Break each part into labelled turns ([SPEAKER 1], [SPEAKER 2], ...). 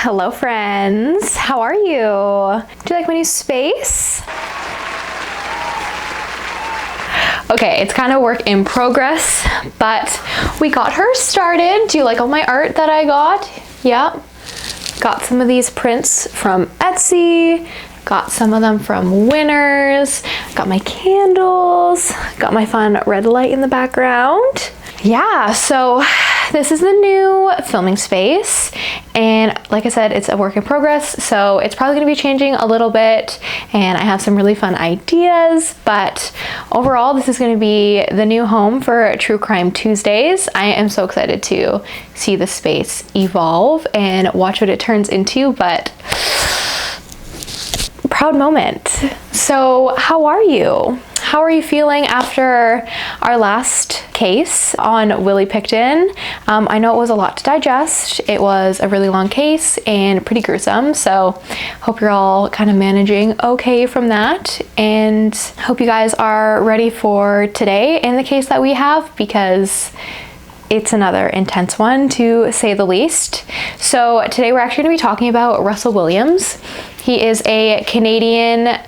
[SPEAKER 1] Hello friends, how are you? Do you like my new space? Okay, it's kind of work in progress, but we got her started. Do you like all my art that I got? Yeah. Got some of these prints from Etsy, got some of them from Winners, got my candles, got my fun red light in the background. Yeah, so this is the new filming space, and like I said, it's a work in progress, so it's probably going to be changing a little bit, and I have some really fun ideas, but overall this is going to be the new home for True Crime Tuesdays. I am so excited to see the space evolve and watch what it turns into, but proud moment. So how are you? How are you feeling after our last case on Willie Pickton? I know it was a lot to digest. It was a really long case and pretty gruesome, so hope you're all kind of managing okay from that, and hope you guys are ready for today in the case that we have, because it's another intense one to say the least. So today we're actually going to be talking about Russell Williams. He is a Canadian,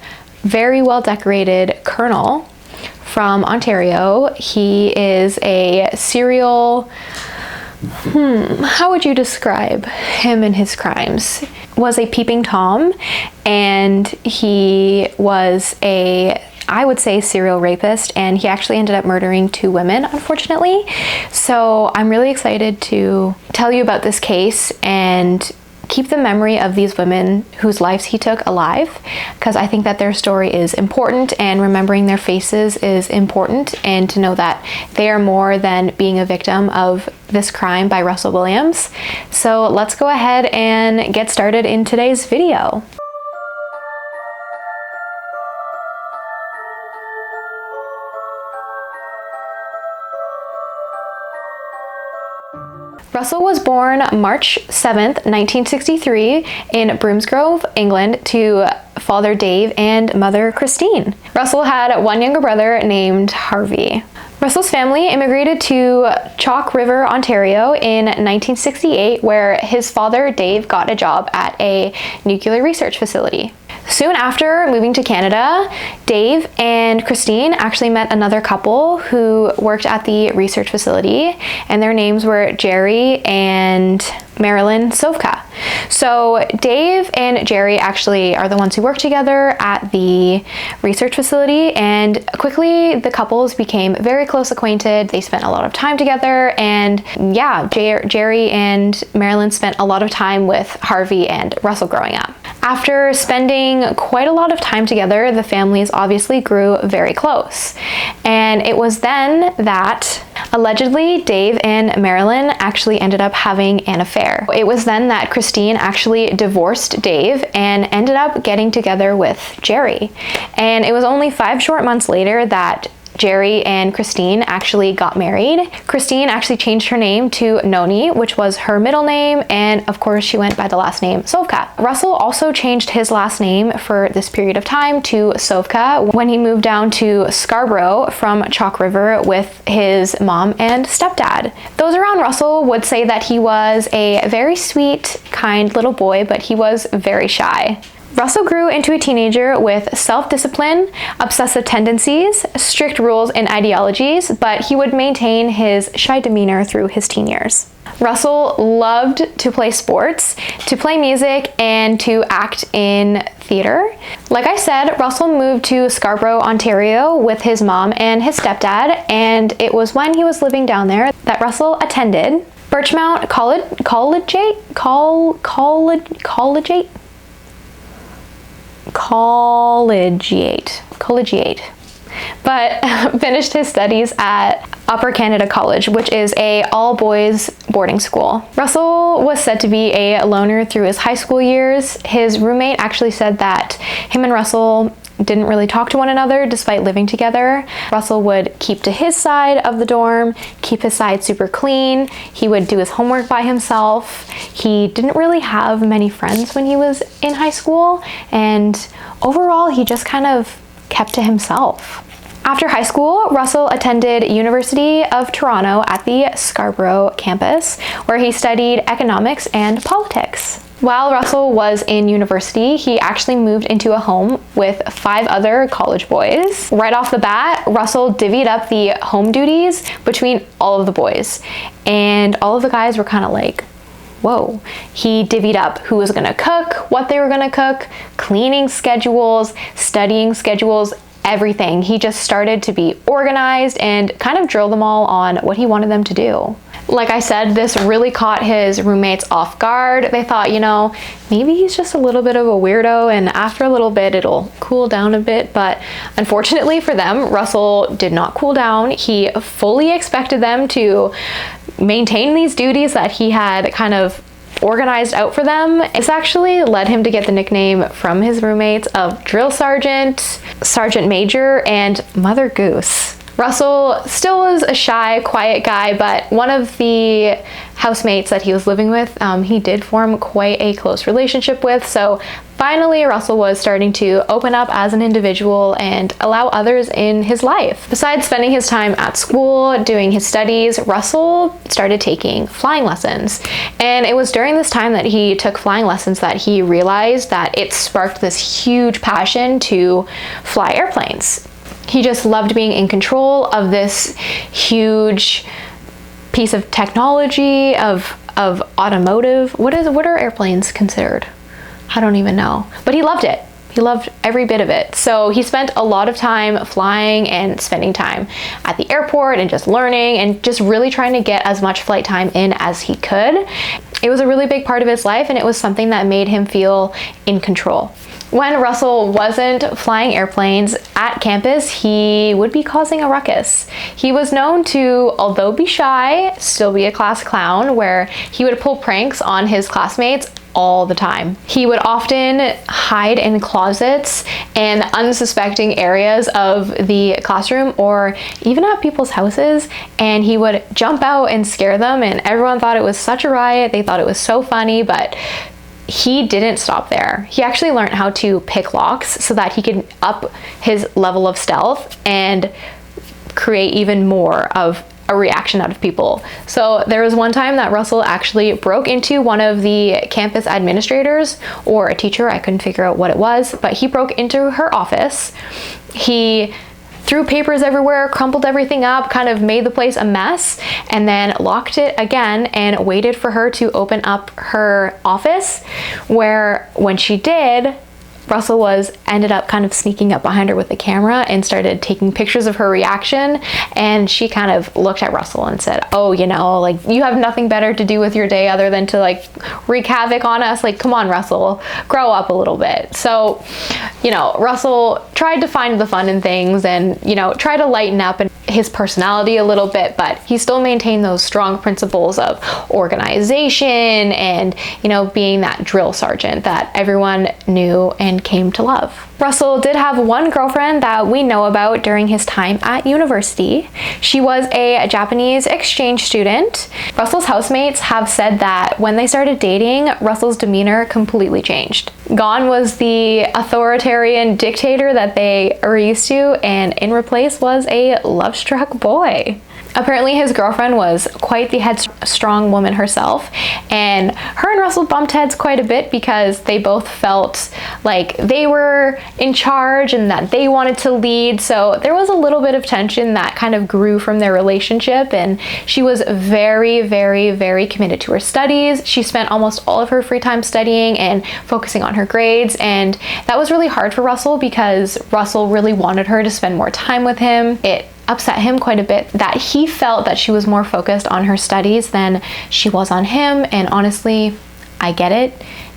[SPEAKER 1] very well decorated colonel from Ontario. He is a serial, how would you describe him and his crimes? Was a peeping Tom, and he was I would say serial rapist, and he actually ended up murdering 2 women, unfortunately. So I'm really excited to tell you about this case and keep the memory of these women whose lives he took alive, because I think that their story is important, and remembering their faces is important, and to know that they are more than being a victim of this crime by Russell Williams. So let's go ahead and get started in today's video. Russell was born March 7th, 1963 in Broomsgrove, England, to father Dave and mother Christine. Russell had one younger brother named Harvey. Russell's family immigrated to Chalk River, Ontario in 1968, where his father Dave got a job at a nuclear research facility. Soon after moving to Canada, Dave and Christine actually met another couple who worked at the research facility, and their names were Jerry and Marilyn Sovka. So Dave and Jerry actually are the ones who work together at the research facility, and quickly the couples became very close acquainted. They spent a lot of time together, and yeah, Jerry and Marilyn spent a lot of time with Harvey and Russell growing up. After spending quite a lot of time together, the families obviously grew very close. And it was then that allegedly Dave and Marilyn actually ended up having an affair. It was then that Christine actually divorced Dave and ended up getting together with Jerry. And it was only 5 short months later that Jerry and Christine actually got married. Christine actually changed her name to Noni, which was her middle name, and of course she went by the last name Sovka. Russell also changed his last name for this period of time to Sovka when he moved down to Scarborough from Chalk River with his mom and stepdad. Those around Russell would say that he was a very sweet, kind little boy, but he was very shy. Russell grew into a teenager with self-discipline, obsessive tendencies, strict rules and ideologies, but he would maintain his shy demeanor through his teen years. Russell loved to play sports, to play music, and to act in theater. Like I said, Russell moved to Scarborough, Ontario with his mom and his stepdad, and it was when he was living down there that Russell attended Birchmount Collegiate, but finished his studies at Upper Canada College, which is a all-boys boarding school. Russell was said to be a loner through his high school years. His roommate actually said that him and Russell didn't really talk to one another despite living together. Russell would keep to his side of the dorm, keep his side super clean. He would do his homework by himself. He didn't really have many friends when he was in high school, and overall he just kind of kept to himself. After high school, Russell attended University of Toronto at the Scarborough campus, where he studied economics and politics. While Russell was in university, he actually moved into a home with 5 other college boys. Right off the bat, Russell divvied up the home duties between all of the boys. And all of the guys were kind of like, whoa. He divvied up who was gonna cook, what they were gonna cook, cleaning schedules, studying schedules, everything. He just started to be organized and kind of drill them all on what he wanted them to do. Like I said, this really caught his roommates off guard. They thought, you know, maybe he's just a little bit of a weirdo, and after a little bit it'll cool down a bit. But unfortunately for them, Russell did not cool down. He fully expected them to maintain these duties that he had kind of organized out for them. This actually led him to get the nickname from his roommates of Drill Sergeant, Sergeant Major, and Mother Goose. Russell still was a shy, quiet guy, but one of the housemates that he was living with, he did form quite a close relationship with. So finally, Russell was starting to open up as an individual and allow others in his life. Besides spending his time at school, doing his studies, Russell started taking flying lessons. And it was during this time that he took flying lessons that he realized that it sparked this huge passion to fly airplanes. He just loved being in control of this huge piece of technology, of automotive. What are airplanes considered? I don't even know. But he loved it. He loved every bit of it. So he spent a lot of time flying and spending time at the airport and just learning and just really trying to get as much flight time in as he could. It was a really big part of his life, and it was something that made him feel in control. When Russell wasn't flying airplanes at campus, he would be causing a ruckus. He was known to, although be shy, still be a class clown, where he would pull pranks on his classmates all the time. He would often hide in closets and unsuspecting areas of the classroom or even at people's houses, and he would jump out and scare them, and everyone thought it was such a riot. They thought it was so funny, but he didn't stop there. He actually learned how to pick locks so that he could up his level of stealth and create even more of a reaction out of people. So there was one time that Russell actually broke into one of the campus administrators, or a teacher, I couldn't figure out what it was, but he broke into her office. He threw papers everywhere, crumpled everything up, kind of made the place a mess, and then locked it again and waited for her to open up her office, where when she did, Russell ended up kind of sneaking up behind her with the camera and started taking pictures of her reaction. And she kind of looked at Russell and said, oh, you know, like, you have nothing better to do with your day other than to like wreak havoc on us. Like, come on, Russell, grow up a little bit. So, you know, Russell tried to find the fun in things and, you know, try to lighten up his personality a little bit, but he still maintained those strong principles of organization and, you know, being that drill sergeant that everyone knew and came to love. Russell did have one girlfriend that we know about during his time at university. She was a Japanese exchange student. Russell's housemates have said that when they started dating, Russell's demeanor completely changed. Gone was the authoritarian dictator that they were used to, and in replace was a love-struck boy. Apparently his girlfriend was quite the headstrong woman herself, and her and Russell bumped heads quite a bit because they both felt like they were in charge and that they wanted to lead. So there was a little bit of tension that kind of grew from their relationship, and she was very, very, very committed to her studies. She spent almost all of her free time studying and focusing on her grades, and that was really hard for Russell because Russell really wanted her to spend more time with him. It upset him quite a bit that he felt that she was more focused on her studies than she was on him. And honestly, I get it.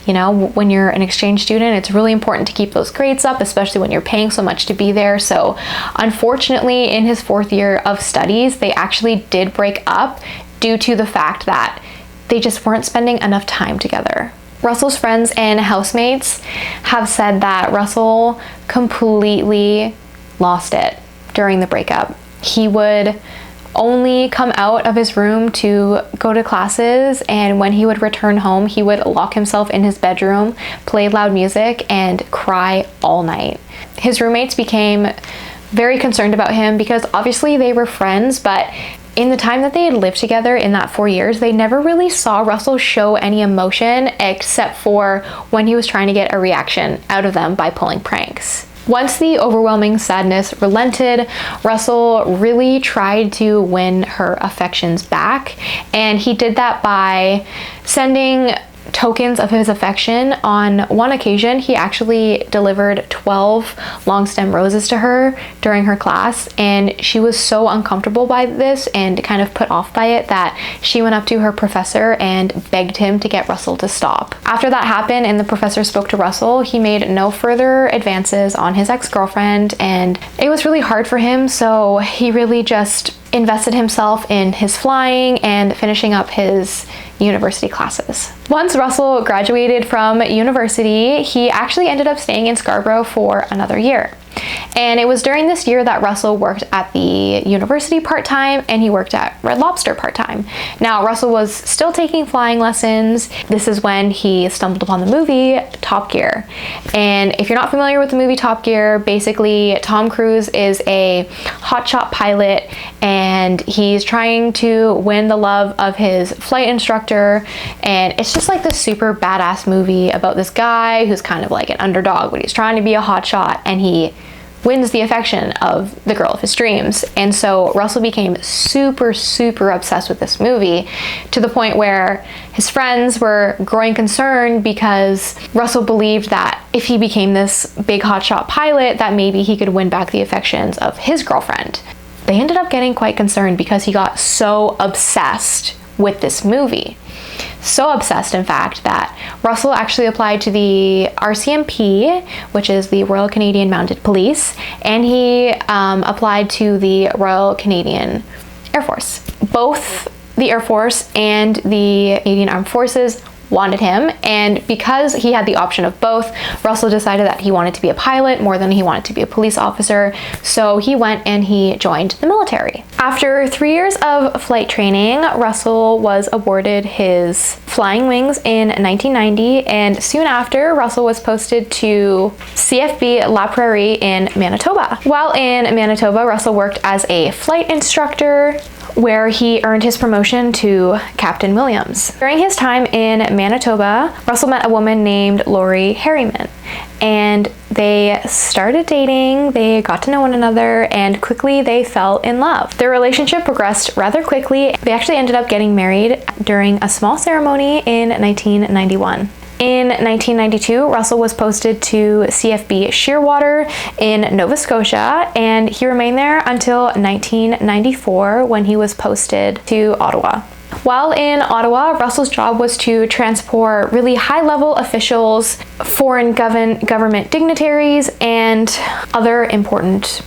[SPEAKER 1] You know, when you're an exchange student, it's really important to keep those grades up, especially when you're paying so much to be there. So unfortunately, in his 4th year of studies, they actually did break up due to the fact that they just weren't spending enough time together. Russell's friends and housemates have said that Russell completely lost it during the breakup. He would only come out of his room to go to classes, and when he would return home, he would lock himself in his bedroom, play loud music, and cry all night. His roommates became very concerned about him because obviously they were friends, but in the time that they had lived together in that 4 years, they never really saw Russell show any emotion except for when he was trying to get a reaction out of them by pulling pranks. Once the overwhelming sadness relented, Russell really tried to win her affections back, and he did that by sending tokens of his affection. On one occasion, he actually delivered 12 long stem roses to her during her class, and she was so uncomfortable by this and kind of put off by it that she went up to her professor and begged him to get Russell to stop. After that happened and the professor spoke to Russell, he made no further advances on his ex-girlfriend, and it was really hard for him, so he really just invested himself in his flying and finishing up his university classes. Once Russell graduated from university, he actually ended up staying in Scarborough for another year. And it was during this year that Russell worked at the university part-time and he worked at Red Lobster part-time. Now, Russell was still taking flying lessons. This is when he stumbled upon the movie Top Gear. And if you're not familiar with the movie Top Gear, basically Tom Cruise is a hotshot pilot and he's trying to win the love of his flight instructor. And it's just like this super badass movie about this guy who's kind of like an underdog, but he's trying to be a hotshot, and he wins the affection of the girl of his dreams. And so Russell became super obsessed with this movie, to the point where his friends were growing concerned because Russell believed that if he became this big hotshot pilot, that maybe he could win back the affections of his girlfriend. They ended up getting quite concerned because he got so obsessed with this movie. So obsessed, in fact, that Russell actually applied to the RCMP, which is the Royal Canadian Mounted Police, and he applied to the Royal Canadian Air Force. Both the Air Force and the Canadian Armed Forces wanted him, and because he had the option of both, Russell decided that he wanted to be a pilot more than he wanted to be a police officer, so he went and he joined the military. After 3 years of flight training, Russell was awarded his flying wings in 1990, and soon after, Russell was posted to CFB La Prairie in Manitoba. While in Manitoba, Russell worked as a flight instructor, where he earned his promotion to Captain Williams. During his time in Manitoba, Russell met a woman named Lori Harriman, and they started dating, they got to know one another, and quickly they fell in love. Their relationship progressed rather quickly. They actually ended up getting married during a small ceremony in 1991. In 1992, Russell was posted to CFB Shearwater in Nova Scotia, and he remained there until 1994 when he was posted to Ottawa. While in Ottawa, Russell's job was to transport really high-level officials, foreign government dignitaries, and other important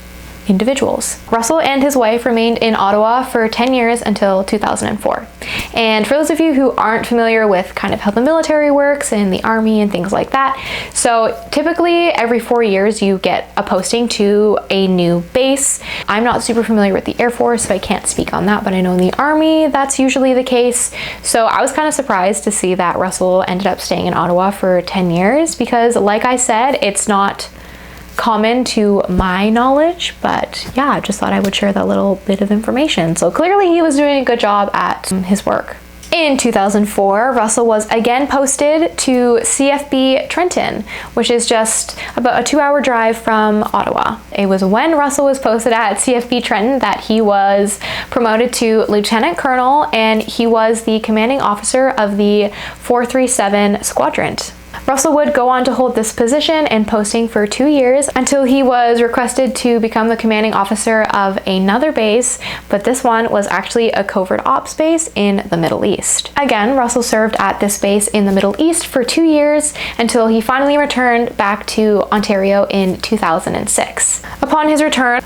[SPEAKER 1] individuals. Russell and his wife remained in Ottawa for 10 years until 2004. And for those of you who aren't familiar with kind of how the military works and the army and things like that, so typically every 4 years you get a posting to a new base. I'm not super familiar with the Air Force, so I can't speak on that, but I know in the Army that's usually the case. So I was kind of surprised to see that Russell ended up staying in Ottawa for 10 years because, like I said, it's not common to my knowledge, but yeah, I just thought I would share that little bit of information. So clearly he was doing a good job at his work. In 2004, Russell was again posted to CFB Trenton, which is just about a 2-hour drive from Ottawa. It was when Russell was posted at CFB Trenton that he was promoted to Lieutenant Colonel, and he was the commanding officer of the 437 Squadron. Russell would go on to hold this position and posting for 2 years until he was requested to become the commanding officer of another base, but this one was actually a covert ops base in the Middle East. Again, Russell served at this base in the Middle East for 2 years until he finally returned back to Ontario in 2006. Upon his return,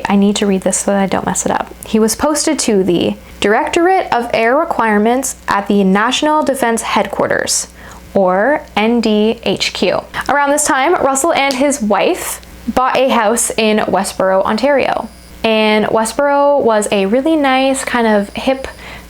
[SPEAKER 1] I need to read this so that I don't mess it up. He was posted to the Directorate of Air Requirements at the National Defense Headquarters, or NDHQ. Around this time, Russell and his wife bought a house in Westboro, Ontario. And Westboro was a really nice kind of hip,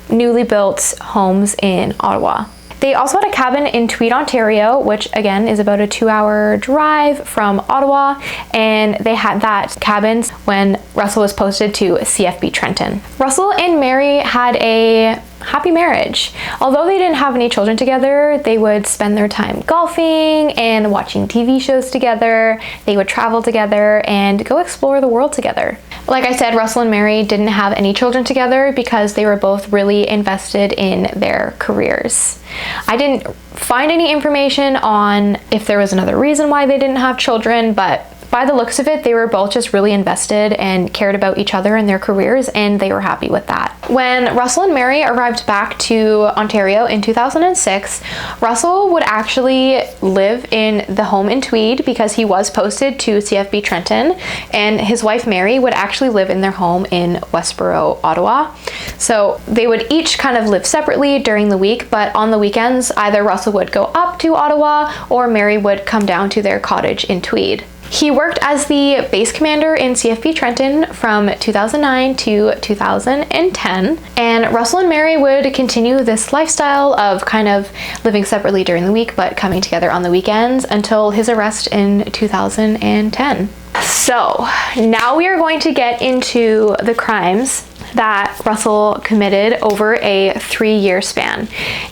[SPEAKER 1] newly built homes in Ottawa. They also had a cabin in Tweed, Ontario, which again is about a 2-hour drive from Ottawa, and they had that cabin when Russell was posted to CFB Trenton. Russell and Mary had a happy marriage. Although they didn't have any children together, they would spend their time golfing and watching TV shows together. They would travel together and go explore the world together. Like I said, Russell and Mary didn't have any children together because they were both really invested in their careers. I didn't find any information on if there was another reason why they didn't have children, but by the looks of it, they were both just really invested and cared about each other and their careers, and they were happy with that. When Russell and Mary arrived back to Ontario in 2006, Russell would actually live in the home in Tweed because he was posted to CFB Trenton, and his wife Mary would actually live in their home in Westboro, Ottawa. So they would each kind of live separately during the week, but on the weekends, either Russell would go up to Ottawa or Mary would come down to their cottage in Tweed. He worked as the base commander in CFB Trenton from 2009 to 2010, and Russell and Mary would continue this lifestyle of kind of living separately during the week but coming together on the weekends until his arrest in 2010. So now we are going to get into the crimes that Russell committed over a 3-year span.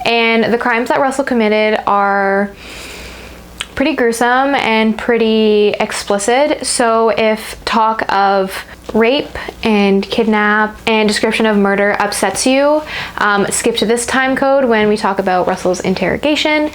[SPEAKER 1] And the crimes that Russell committed are pretty gruesome and pretty explicit. So if talk of rape and kidnap and description of murder upsets you, skip to this time code when we talk about Russell's interrogation.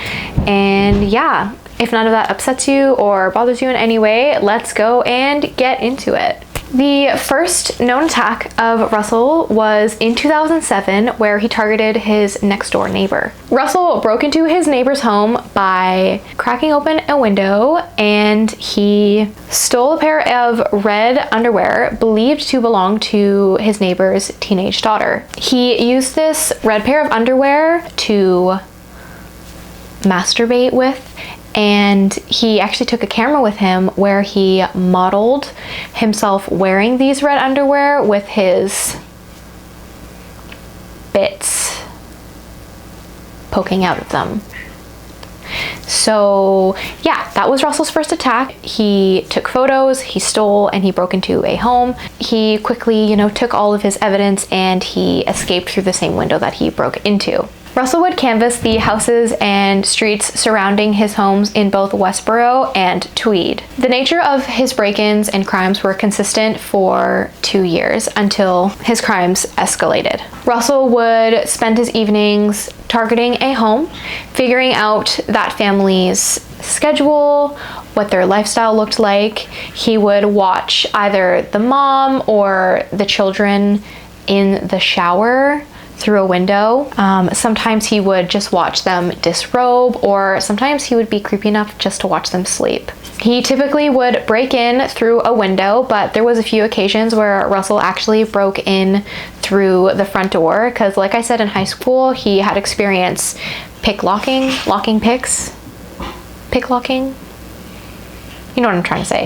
[SPEAKER 1] And yeah, if none of that upsets you or bothers you in any way, let's go and get into it. The first known attack of Russell was in 2007, where he targeted his next door neighbor. Russell broke into his neighbor's home by cracking open a window, and he stole a pair of red underwear believed to belong to his neighbor's teenage daughter. He used this red pair of underwear to masturbate with, and he actually took a camera with him where he modeled himself wearing these red underwear with his bits poking out of them. So yeah, that was Russell's first attack. He took photos, he stole, and he broke into a home. He quickly, took all of his evidence and he escaped through the same window that he broke into. Russell would canvass the houses and streets surrounding his homes in both Westboro and Tweed. The nature of his break-ins and crimes were consistent for 2 years until his crimes escalated. Russell would spend his evenings targeting a home, figuring out that family's schedule, what their lifestyle looked like. He would watch either the mom or the children in the shower through a window. Sometimes he would just watch them disrobe, or sometimes he would be creepy enough just to watch them sleep. He typically would break in through a window, but there was a few occasions where Russell actually broke in through the front door because, like I said, in high school he had experience locking picks. You know what I'm trying to say.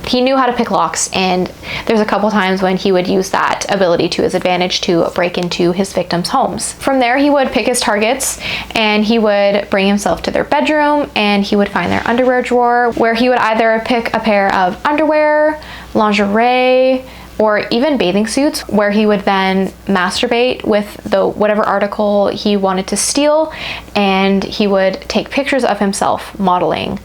[SPEAKER 1] He knew how to pick locks, and there's a couple times when he would use that ability to his advantage to break into his victims' homes. From there, he would pick his targets and he would bring himself to their bedroom, and he would find their underwear drawer where he would either pick a pair of underwear, lingerie, or even bathing suits, where he would then masturbate with whatever article he wanted to steal, and he would take pictures of himself modeling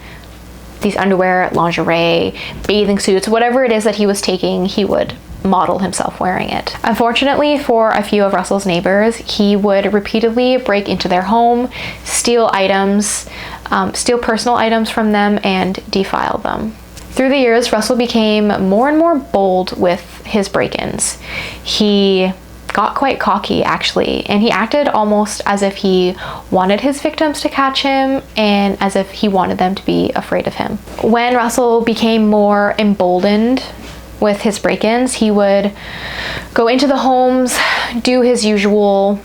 [SPEAKER 1] these underwear, lingerie, bathing suits, whatever it is that he was taking, he would model himself wearing it. Unfortunately for a few of Russell's neighbors, he would repeatedly break into their home, steal personal items from them, and defile them. Through the years, Russell became more and more bold with his break-ins. He got quite cocky, actually, and he acted almost as if he wanted his victims to catch him and as if he wanted them to be afraid of him. When Russell became more emboldened with his break-ins, he would go into the homes, do his usual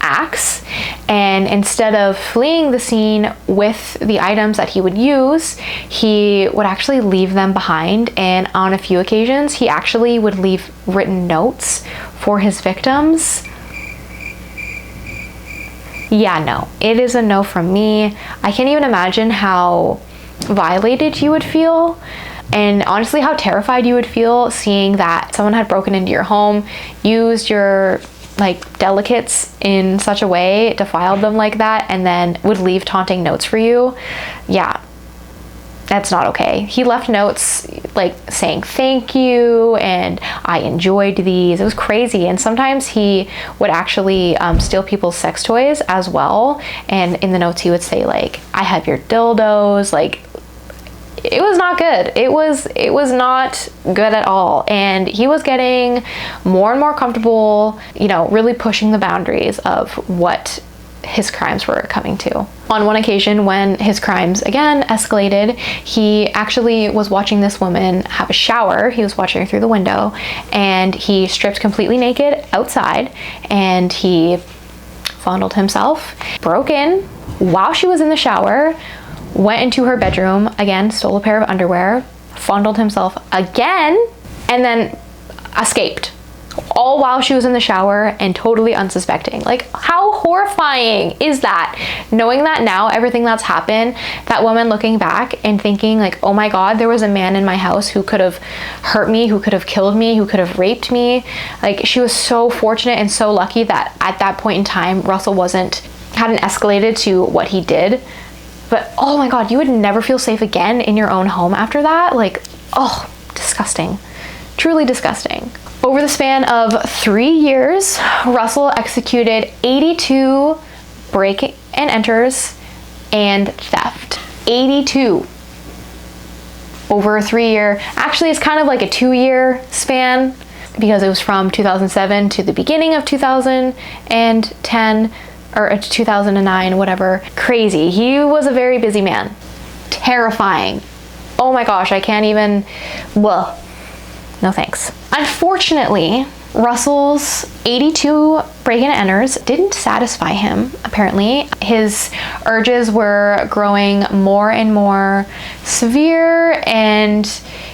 [SPEAKER 1] acts, and instead of fleeing the scene with the items that he would use, he would actually leave them behind, and on a few occasions he actually would leave written notes for his victims Yeah, no, it is a no from me. I can't even imagine how violated you would feel, and honestly how terrified you would feel seeing that someone had broken into your home, used your like delicates in such a way, defiled them like that, and then would leave taunting notes for you. Yeah, that's not okay. He left notes like saying thank you and I enjoyed these. It was crazy. And sometimes he would actually steal people's sex toys as well, and in the notes he would say like, I have your dildos. Like, it was not good. It was not good at all. And he was getting more and more comfortable, you know, really pushing the boundaries of what his crimes were coming to. On one occasion when his crimes again escalated, he actually was watching this woman have a shower. He was watching her through the window, and he stripped completely naked outside, and he fondled himself, broke in while she was in the shower, went into her bedroom, again, stole a pair of underwear, fondled himself again, and then escaped. All while she was in the shower and totally unsuspecting. Like, how horrifying is that? Knowing that now, everything that's happened, that woman looking back and thinking like, oh my God, there was a man in my house who could have hurt me, who could have killed me, who could have raped me. Like, she was so fortunate and so lucky that at that point in time, Russell hadn't escalated to what he did. But oh my God, you would never feel safe again in your own home after that. Like, oh, disgusting. Truly disgusting. Over the span of 3 years, Russell executed 82 break and enters and theft. 82 over a 3-year. Actually, it's kind of like a 2-year span because it was from 2007 to the beginning of 2010 or 2009, whatever. Crazy. He was a very busy man. Terrifying. Oh my gosh, I can't even, well, no thanks. Unfortunately, Russell's 82 break and enters didn't satisfy him, apparently. His urges were growing more and more severe, and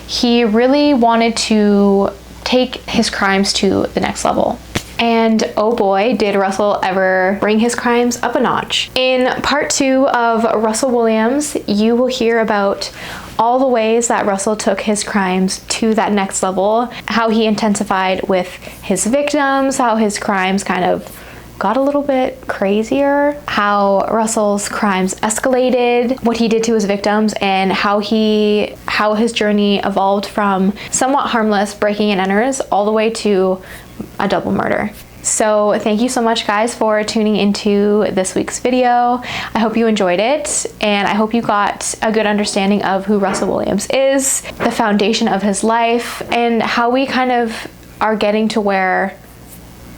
[SPEAKER 1] he really wanted to take his crimes to the next level. And oh boy, did Russell ever bring his crimes up a notch. In part 2 of Russell Williams, you will hear about all the ways that Russell took his crimes to that next level, how he intensified with his victims, how his crimes kind of got a little bit crazier, how Russell's crimes escalated, what he did to his victims, and how his journey evolved from somewhat harmless breaking and enters all the way to a double murder. So thank you so much, guys, for tuning into this week's video. I hope you enjoyed it, and I hope you got a good understanding of who Russell Williams is, the foundation of his life, and how we kind of are getting to where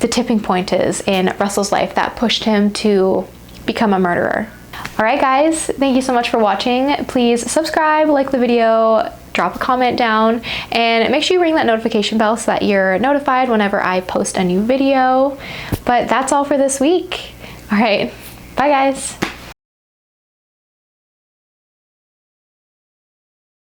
[SPEAKER 1] the tipping point is in Russell's life that pushed him to become a murderer. All right, guys, thank you so much for watching. Please subscribe, like the video, drop a comment down, and make sure you ring that notification bell so that you're notified whenever I post a new video. But that's all for this week. All right, bye guys.